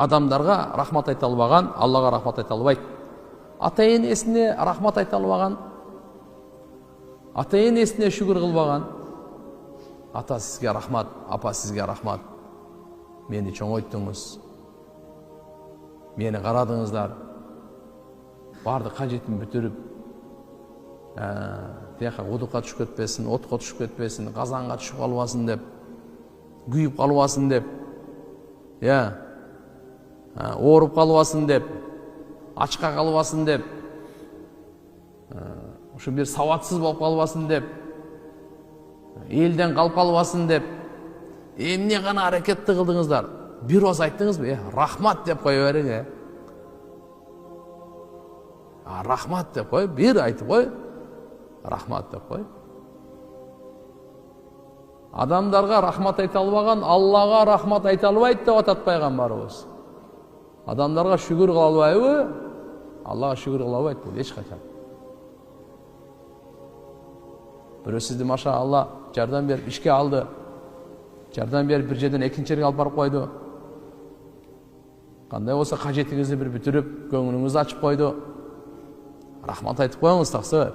Адамдарға рахмат айта албаган Аллага рахмат айта албайт. Ата энесине рахмат айта албаган, ата энесине шүгүр кылбаган, ата сизге рахмат, апа сизге рахмат. Мени чоңойттуңуз, мени карадыңыздар, бардык кажетин бүтүрүп, тияка кудукка түшүп кетпесин, отко түшүп кетпесин, казанга түшүп калбасын деп, күйүп калбасын деп, ооруп калбасын деп, ачка калбасын деп, ушу бир сабатсыз болуп калбасын деп, элден калып калбасын деп, эмне гана аракетти кылдыңыздар. Бир оз айттыңызбы? Рахмат деп кое бериң. Рахмат деп кой, бир айтып кой. Рахмат деп кой. Адамдарга рахмат айта албаган Аллага рахмат айта албайт деп атат пайгамбарыбыз. Адамдарга шүгүр кыла албайбы? Аллага шүгүр кыла албайт бул эч качан. Бирөө сизди маша Алла жардам берип ишке алды. Жардам берип бир жерден экинчи жерге алып барып койду. Кандай болсо кажетиңизди бир бүтүрүп, көңүлүңүздү ачып койду. Рахмат айтып коюңуз таксы.